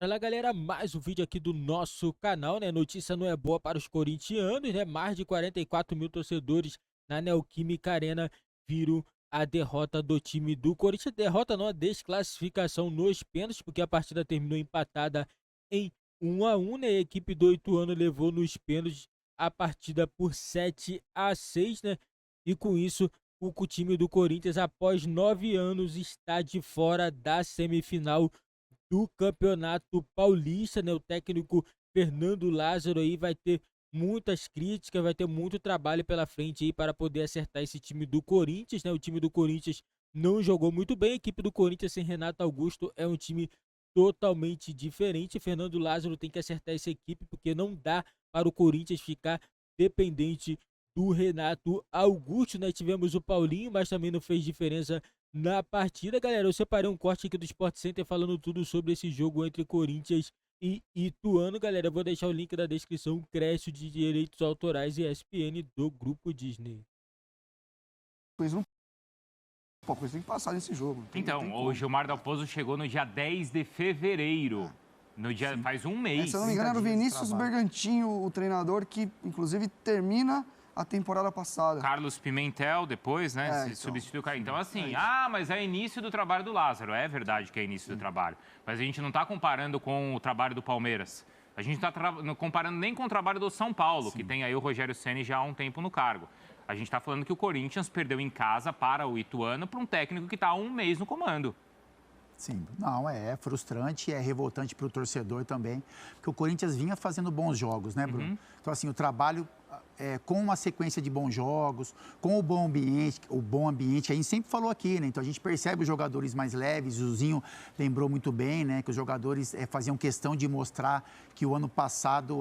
Fala galera, mais um vídeo aqui do nosso canal, né? Notícia não é boa para os corintianos, né? Mais de 44 mil torcedores na Neoquímica Arena viram a derrota do time do Corinthians. Derrota não, a desclassificação nos pênaltis, porque a partida terminou empatada em 1-1, né? A equipe do Ituano levou nos pênaltis a partida por 7-6, né? E com isso, o time do Corinthians, após 9 anos, está de fora da semifinal do Campeonato Paulista, né? O técnico Fernando Lázaro aí vai ter muitas críticas, vai ter muito trabalho pela frente aí para poder acertar esse time do Corinthians, né? O time do Corinthians não jogou muito bem, a equipe do Corinthians sem Renato Augusto é um time totalmente diferente. Fernando Lázaro tem que acertar essa equipe porque não dá para o Corinthians ficar dependente do Renato Augusto, né? Tivemos o Paulinho, mas também não fez diferença na partida. Galera, eu separei um corte aqui do Sport Center falando tudo sobre esse jogo entre Corinthians e Ituano. Galera, eu vou deixar o link da descrição, crédito de direitos autorais e ESPN do Grupo Disney. Pois não, pô, coisa tem que passar nesse jogo. Então, o Gilmar Dalpozo chegou no dia 10 de fevereiro. No dia, faz um mês. Se eu não me engano, era o Vinícius Bergantinho, o treinador que, inclusive, termina a temporada passada. Carlos Pimentel, depois, né? Então, substituiu o Caio. Então, assim, mas é início do trabalho do Lázaro. É verdade que é início do trabalho. Mas a gente não está comparando com o trabalho do Palmeiras. A gente não está comparando nem com o trabalho do São Paulo, que tem aí o Rogério Ceni já há um tempo no cargo. A gente está falando que o Corinthians perdeu em casa para o Ituano para um técnico que está há um mês no comando. Sim, não, é frustrante, é revoltante para o torcedor também, porque o Corinthians vinha fazendo bons jogos, né, Bruno? Então, assim, o trabalho com uma sequência de bons jogos, com o bom ambiente, a gente sempre falou aqui, né? Então, a gente percebe os jogadores mais leves, o Zinho lembrou muito bem, né, que os jogadores faziam questão de mostrar que o ano passado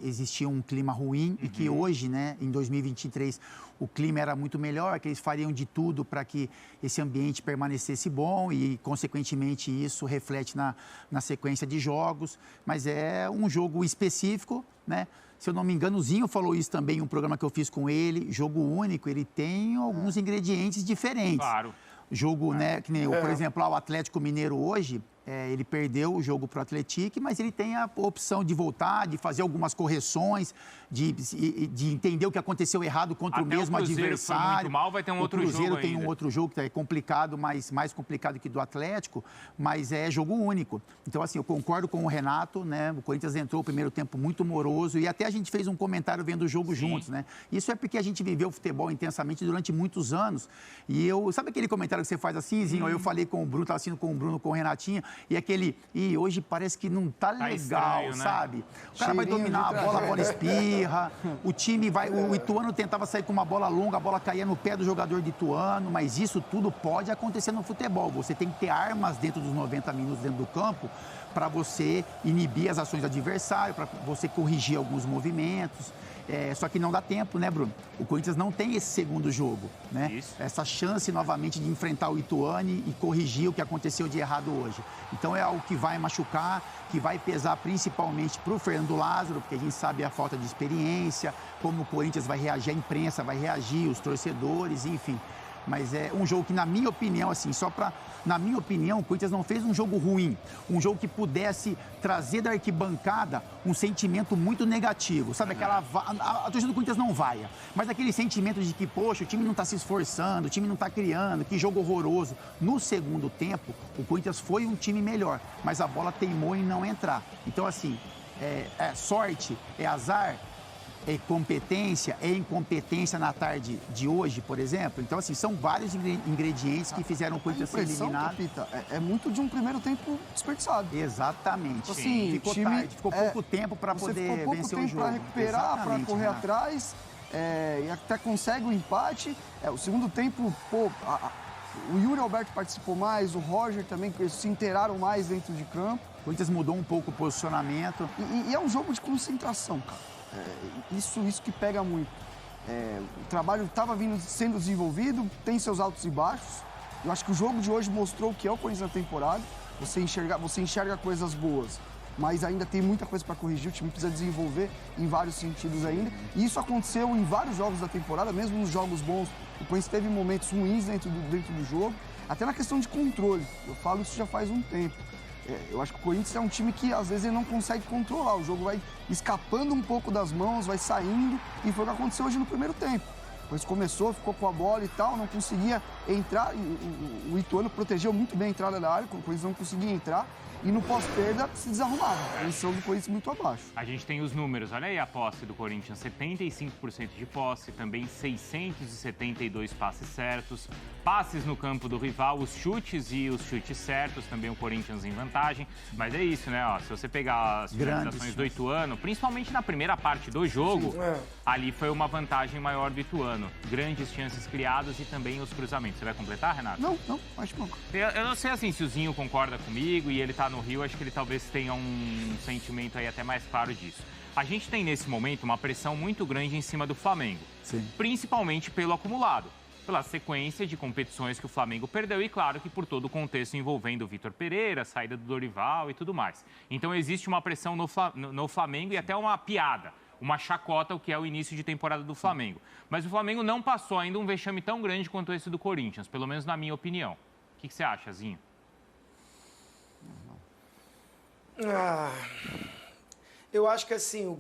existia um clima ruim e que hoje, né, em 2023, o clima era muito melhor, que eles fariam de tudo para que esse ambiente permanecesse bom e, consequentemente, isso reflete na sequência de jogos. Mas é um jogo específico, né? Se eu não me engano, o Zinho falou isso também em um programa que eu fiz com ele. Jogo único, ele tem alguns ingredientes diferentes. Claro. Jogo, né, que nem, por exemplo, o Atlético Mineiro hoje, ele perdeu o jogo para o Atlético, mas ele tem a opção de voltar, de fazer algumas correções, de entender o que aconteceu errado contra o mesmo adversário. Foi muito mal, vai ter um outro jogo. O Cruzeiro tem um outro jogo que é complicado, mas mais complicado que do Atlético, mas é jogo único. Então, assim, eu concordo com o Renato, né? O Corinthians entrou o primeiro tempo muito moroso e até a gente fez um comentário vendo o jogo juntos, né? Isso é porque a gente viveu o futebol intensamente durante muitos anos. E sabe aquele comentário que você faz assim, Zinho? Eu falei com o Bruno, estava assistindo com o Bruno, com o Renatinho, e hoje parece que não tá legal, estranho, né? Sabe? O cara vai dominar a bola espirra, o time vai... O Ituano tentava sair com uma bola longa, a bola caía no pé do jogador de Ituano, mas isso tudo pode acontecer no futebol. Você tem que ter armas dentro dos 90 minutos dentro do campo para você inibir as ações do adversário, para você corrigir alguns movimentos. Só que não dá tempo, né, Bruno? O Corinthians não tem esse segundo jogo, né? Isso. Essa chance novamente de enfrentar o Ituano e corrigir o que aconteceu de errado hoje. Então é algo que vai machucar, que vai pesar principalmente para o Fernando Lázaro, porque a gente sabe a falta de experiência, como o Corinthians vai reagir, a imprensa vai reagir, os torcedores, enfim. Mas é um jogo que, na minha opinião, assim, na minha opinião, o Corinthians não fez um jogo ruim, um jogo que pudesse trazer da arquibancada um sentimento muito negativo, sabe? A torcida do Corinthians não vaia, mas aquele sentimento de que, poxa, o time não está se esforçando, o time não está criando, que jogo horroroso. No segundo tempo, o Corinthians foi um time melhor, mas a bola teimou em não entrar. Então, assim, sorte, é azar, é competência, é incompetência na tarde de hoje, por exemplo. Então, assim, são vários ingredientes que fizeram o Corinthians ser eliminado. Capita, é muito de um primeiro tempo desperdiçado. Exatamente. Assim, ficou time, tarde, ficou pouco tempo para poder vencer o jogo. Para recuperar, para correr Renato. atrás, e até consegue o empate. O segundo tempo, o Yuri Alberto participou mais, o Roger também, que se inteiraram mais dentro de campo. O Corinthians mudou um pouco o posicionamento. E é um jogo de concentração, cara. Isso que pega muito. O trabalho estava sendo desenvolvido, tem seus altos e baixos. Eu acho que o jogo de hoje mostrou o que é o Corinthians na temporada. Você enxerga coisas boas, mas ainda tem muita coisa para corrigir. O time precisa desenvolver em vários sentidos ainda. E isso aconteceu em vários jogos da temporada, mesmo nos jogos bons. O Corinthians teve momentos ruins dentro do jogo, até na questão de controle. Eu falo isso já faz um tempo. Eu acho que o Corinthians é um time que às vezes ele não consegue controlar. O jogo vai escapando um pouco das mãos, vai saindo, e foi o que aconteceu hoje no primeiro tempo. Depois começou, ficou com a bola e tal, não conseguia entrar. O Ituano protegeu muito bem a entrada da área, o Corinthians não conseguia entrar. E no pós-perda se desarrumaram. A posição do Corinthians muito abaixo. A gente tem os números, olha aí a posse do Corinthians, 75% de posse, também 672 passes certos, passes no campo do rival, os chutes e os chutes certos, também o Corinthians em vantagem. Mas é isso, né? Ó, se você pegar as finalizações do Ituano, principalmente na primeira parte do jogo, ali foi uma vantagem maior do Ituano. Grandes chances criadas e também os cruzamentos. Você vai completar, Renato? Não, acho que não. Eu não sei assim se o Zinho concorda comigo e ele tá no Rio, acho que ele talvez tenha um sentimento aí até mais claro disso. A gente tem nesse momento uma pressão muito grande em cima do Flamengo, principalmente pelo acumulado, pela sequência de competições que o Flamengo perdeu e claro que por todo o contexto envolvendo o Vitor Pereira, a saída do Dorival e tudo mais. Então existe uma pressão no Flamengo e até uma piada, uma chacota, o que é o início de temporada do Flamengo. Mas o Flamengo não passou ainda um vexame tão grande quanto esse do Corinthians, pelo menos na minha opinião. O que você acha, Zinho? Eu acho que assim,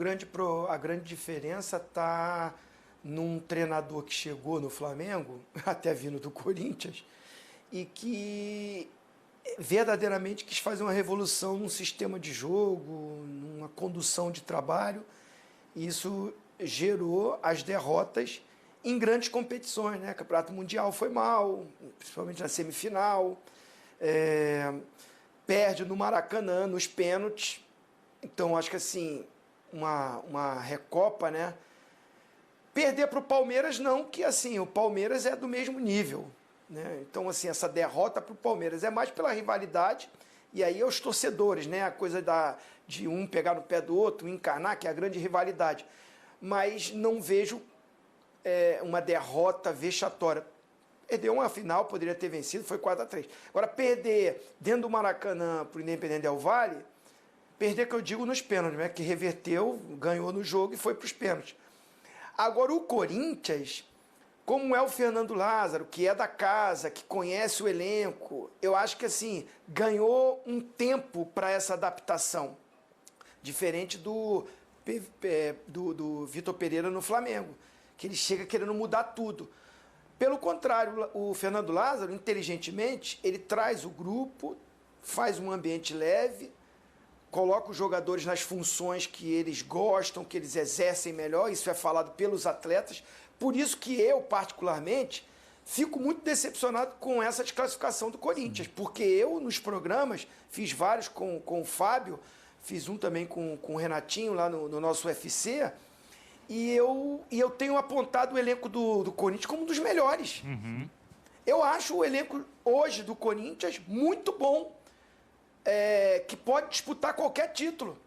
a grande diferença está num treinador que chegou no Flamengo, até vindo do Corinthians, e que verdadeiramente quis fazer uma revolução num sistema de jogo, numa condução de trabalho. E isso gerou as derrotas em grandes competições, né? Campeonato Mundial foi mal, principalmente na semifinal. Perde no Maracanã, nos pênaltis. Então, acho que assim, uma recopa, né? Perder para o Palmeiras, não, que assim, o Palmeiras é do mesmo nível, né? Então, assim, essa derrota para o Palmeiras é mais pela rivalidade, e aí os torcedores, né? A coisa de um pegar no pé do outro, encarnar, que é a grande rivalidade. Mas não vejo uma derrota vexatória. Perdeu uma final, poderia ter vencido, foi 4-3. Agora, perder dentro do Maracanã para o Independente Del Valle, perder que eu digo nos pênaltis, né? Que reverteu, ganhou no jogo e foi para os pênaltis. Agora, o Corinthians, como é o Fernando Lázaro, que é da casa, que conhece o elenco, eu acho que assim, ganhou um tempo para essa adaptação. Diferente do Vitor Pereira no Flamengo, que ele chega querendo mudar tudo. Pelo contrário, o Fernando Lázaro, inteligentemente, ele traz o grupo, faz um ambiente leve, coloca os jogadores nas funções que eles gostam, que eles exercem melhor, isso é falado pelos atletas. Por isso que eu, particularmente, fico muito decepcionado com essa desclassificação do Corinthians, porque eu, nos programas, fiz vários com o Fábio, fiz um também com o Renatinho, lá no nosso UFC, e eu tenho apontado o elenco do Corinthians como um dos melhores. Eu acho o elenco hoje do Corinthians muito bom, que pode disputar qualquer título.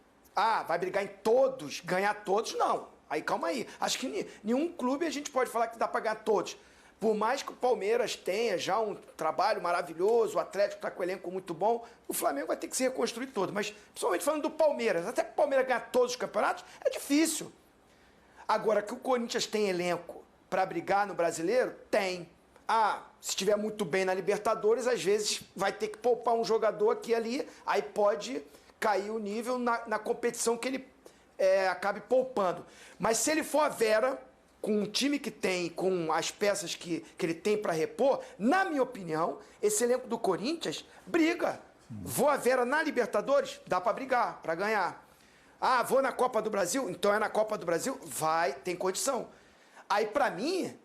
Vai brigar em todos, ganhar todos? Não. Aí, calma aí. Acho que nenhum clube a gente pode falar que dá para ganhar todos. Por mais que o Palmeiras tenha já um trabalho maravilhoso, o Atlético está com o elenco muito bom, o Flamengo vai ter que se reconstruir todo. Mas, principalmente falando do Palmeiras, até que o Palmeiras ganhar todos os campeonatos, é difícil. Agora, que o Corinthians tem elenco para brigar no Brasileiro? Tem. Se estiver muito bem na Libertadores, às vezes vai ter que poupar um jogador aqui e ali, aí pode cair o nível na competição que ele acabe poupando. Mas se ele for a Vera, com o time que tem, com as peças que ele tem para repor, na minha opinião, esse elenco do Corinthians briga. Vou a Vera na Libertadores? Dá para brigar, para ganhar. Vou na Copa do Brasil? Então é na Copa do Brasil? Vai, tem condição. Aí, para mim,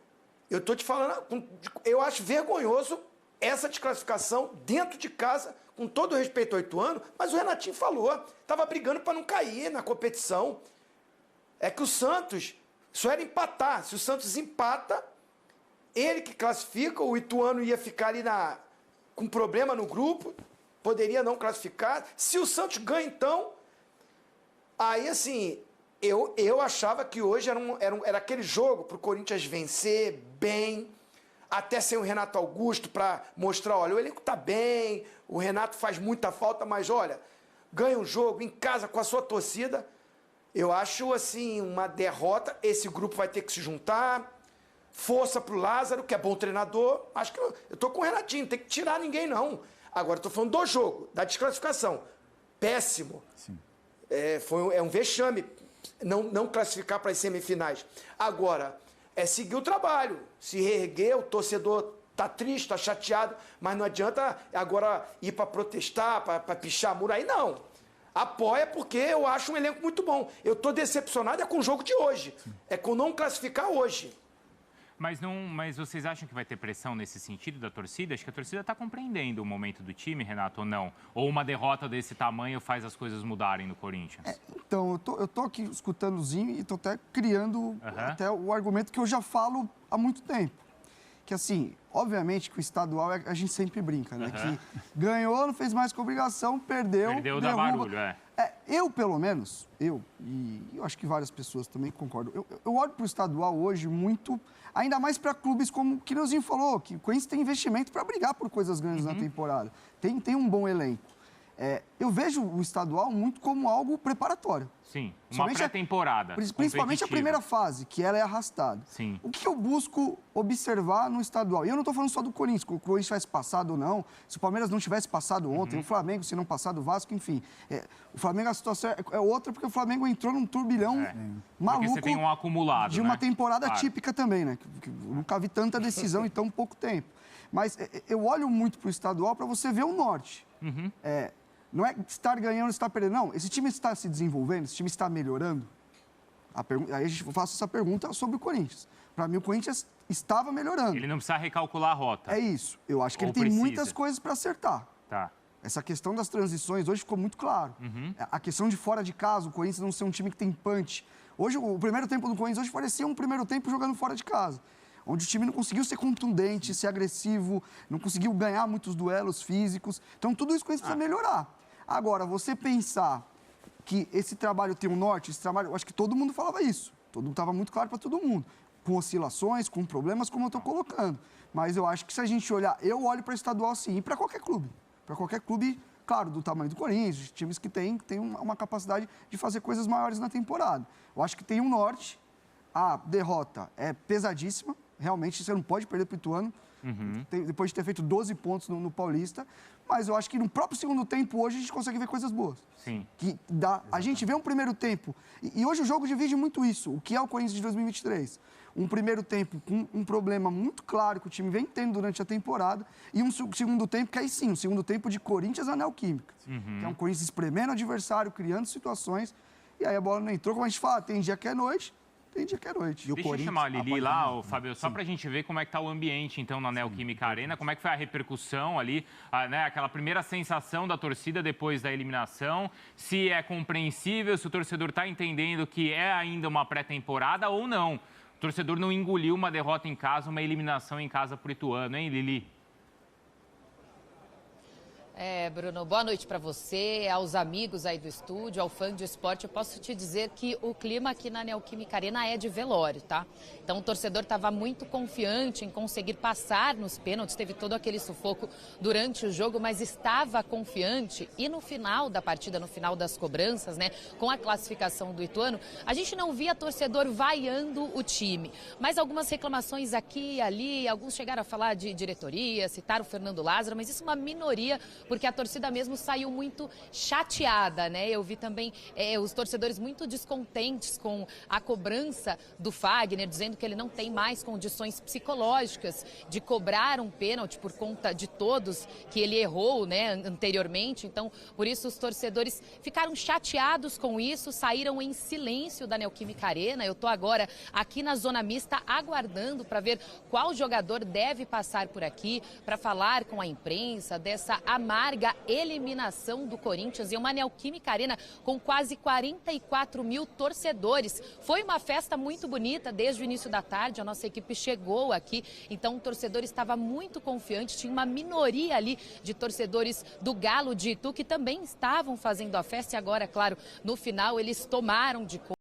eu tô te falando, eu acho vergonhoso essa desclassificação dentro de casa, com todo respeito ao Ituano, mas o Renatinho falou, estava brigando para não cair na competição. É que o Santos, só era empatar. Se o Santos empata, ele que classifica, o Ituano ia ficar ali com problema no grupo, poderia não classificar. Se o Santos ganha, então, aí assim, eu achava que hoje era aquele jogo para o Corinthians vencer bem, até sem o Renato Augusto para mostrar, olha, o elenco está bem, o Renato faz muita falta, mas olha, ganha um jogo em casa com a sua torcida. Eu acho assim uma derrota, esse grupo vai ter que se juntar, força para o Lázaro, que é bom treinador. Acho que eu estou com o Renatinho, não tem que tirar ninguém não. Agora, estou falando do jogo, da desclassificação. Péssimo. É um vexame não classificar para as semifinais. Agora, é seguir o trabalho, se reerguer, o torcedor está triste, está chateado, mas não adianta agora ir para protestar, para pichar muro aí, não. Apoia porque eu acho um elenco muito bom. Eu estou decepcionado é com o jogo de hoje, é com não classificar hoje. Mas vocês acham que vai ter pressão nesse sentido da torcida? Acho que a torcida está compreendendo o momento do time, Renato, ou não? Ou uma derrota desse tamanho faz as coisas mudarem no Corinthians? Então, eu tô aqui escutando o Zinho e tô até criando até o argumento que eu já falo há muito tempo. Que assim, obviamente que o estadual a gente sempre brinca, né? Que ganhou, não fez mais que obrigação, perdeu, Perdeu, dá barulho, eu, pelo menos, e eu acho que várias pessoas também concordam, eu olho para o estadual hoje muito, ainda mais para clubes como o que o Neuzinho falou, que o Corinthians tem investimento para brigar por coisas grandes na temporada. Tem um bom elenco. Eu vejo o estadual muito como algo preparatório. Sim, uma pré-temporada. Principalmente a primeira fase, que ela é arrastada. Sim. O que eu busco observar no estadual? E eu não estou falando só do Corinthians, se o Corinthians tivesse passado ou não, se o Palmeiras não tivesse passado ontem, o Flamengo, se não passado o Vasco, enfim. O Flamengo, a situação é outra, porque o Flamengo entrou num turbilhão maluco. Porque você tem um acumulado, de uma temporada típica também, né? Eu nunca vi tanta decisão em tão pouco tempo. Mas eu olho muito para o estadual para você ver o norte. Não é estar ganhando, estar perdendo. Não, esse time está se desenvolvendo, esse time está melhorando. Aí a gente faz essa pergunta sobre o Corinthians. Para mim, o Corinthians estava melhorando. Ele não precisa recalcular a rota. É isso. Eu acho que ele tem muitas coisas para acertar. Tá. Essa questão das transições hoje ficou muito claro. A questão de fora de casa, o Corinthians não ser um time que tem punch. Hoje, o primeiro tempo do Corinthians hoje parecia um primeiro tempo jogando fora de casa. Onde o time não conseguiu ser contundente, ser agressivo, não conseguiu ganhar muitos duelos físicos. Então, tudo isso o Corinthians precisa melhorar. Agora, você pensar que esse trabalho tem um norte, esse trabalho, eu acho que todo mundo falava isso. Todo mundo estava muito claro para todo mundo. Com oscilações, com problemas, como eu estou colocando. Mas eu acho que se a gente olhar, eu olho para estadual sim, e para qualquer clube. Para qualquer clube, claro, do tamanho do Corinthians, times que têm uma capacidade de fazer coisas maiores na temporada. Eu acho que tem um norte, a derrota é pesadíssima, realmente você não pode perder para o Ituano, depois de ter feito 12 pontos no Paulista, mas eu acho que no próprio segundo tempo hoje a gente consegue ver coisas boas. Sim. A gente vê um primeiro tempo, e hoje o jogo divide muito isso, o que é o Corinthians de 2023. Um primeiro tempo com um problema muito claro que o time vem tendo durante a temporada, e um segundo tempo que aí sim, um segundo tempo de Corinthians na Neoquímica, que é um Corinthians espremendo o adversário, criando situações, e aí a bola não entrou, como a gente fala, tem dia que é noite, tem dia que é noite. Deixa eu chamar a Lili lá, Fábio, só para a gente ver como é que está o ambiente, então, na Neoquímica Arena, como é que foi a repercussão ali, né, aquela primeira sensação da torcida depois da eliminação, se é compreensível, se o torcedor está entendendo que é ainda uma pré-temporada ou não. O torcedor não engoliu uma derrota em casa, uma eliminação em casa para o Ituano, hein, Lili? Bruno, boa noite para você, aos amigos aí do estúdio, ao fã de esporte. Eu posso te dizer que o clima aqui na Neoquímica Arena é de velório, tá? Então o torcedor estava muito confiante em conseguir passar nos pênaltis, teve todo aquele sufoco durante o jogo, mas estava confiante. E no final da partida, no final das cobranças, né, com a classificação do Ituano, a gente não via torcedor vaiando o time. Mas algumas reclamações aqui e ali, alguns chegaram a falar de diretoria, citaram o Fernando Lázaro, mas isso é uma minoria, porque a torcida mesmo saiu muito chateada, né? Eu vi também os torcedores muito descontentes com a cobrança do Fagner, dizendo que ele não tem mais condições psicológicas de cobrar um pênalti por conta de todos que ele errou, né, anteriormente. Então, por isso os torcedores ficaram chateados com isso, saíram em silêncio da Neoquímica Arena. Eu estou agora aqui na zona mista aguardando para ver qual jogador deve passar por aqui para falar com a imprensa dessa amarga eliminação do Corinthians em uma Neoquímica Arena com quase 44 mil torcedores. Foi uma festa muito bonita desde o início da tarde, a nossa equipe chegou aqui, então o torcedor estava muito confiante, tinha uma minoria ali de torcedores do Galo de Itu que também estavam fazendo a festa e agora, claro, no final eles tomaram de conta.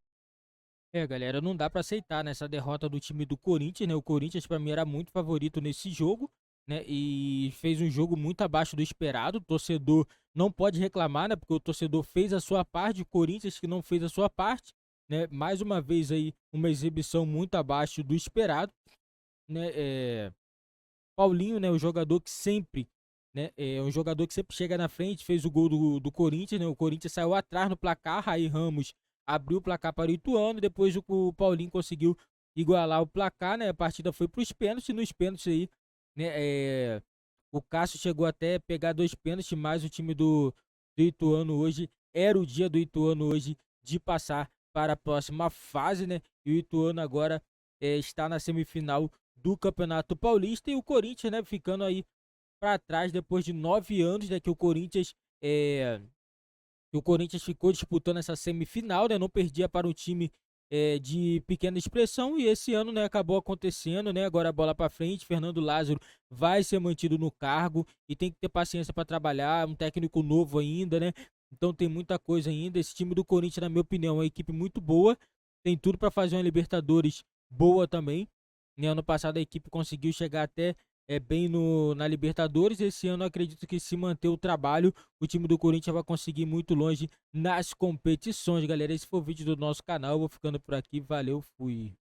Galera, não dá pra aceitar nessa derrota do time do Corinthians, né? O Corinthians pra mim era muito favorito nesse jogo, né? E fez um jogo muito abaixo do esperado. O torcedor não pode reclamar, né? Porque o torcedor fez a sua parte, o Corinthians que não fez a sua parte, né? Mais uma vez aí uma exibição muito abaixo do esperado, né? Paulinho, né? O jogador que sempre né? É um jogador que sempre chega na frente, fez o gol do Corinthians, né? O Corinthians saiu atrás no placar, aí Ramos abriu o placar para o Ituano, depois o Paulinho conseguiu igualar o placar, né? A partida foi para os pênaltis, e nos pênaltis aí, né? O Cássio chegou até a pegar 2 pênaltis, mas o time do Ituano hoje, era o dia do Ituano hoje de passar para a próxima fase, né? E o Ituano agora está na semifinal do Campeonato Paulista, e o Corinthians, né, ficando aí para trás depois de 9 anos, né, que o Corinthians ficou disputando essa semifinal, né, não perdia para um time de pequena expressão, e esse ano, né, acabou acontecendo, né, agora a bola para frente, Fernando Lázaro vai ser mantido no cargo e tem que ter paciência para trabalhar, um técnico novo ainda, né, então tem muita coisa ainda. Esse time do Corinthians, na minha opinião, é uma equipe muito boa, tem tudo para fazer uma Libertadores boa também, né, ano passado a equipe conseguiu chegar até bem na Libertadores. Esse ano eu acredito que, se manter o trabalho, o time do Corinthians vai conseguir ir muito longe nas competições, galera. Esse foi o vídeo do nosso canal, eu vou ficando por aqui, valeu, fui.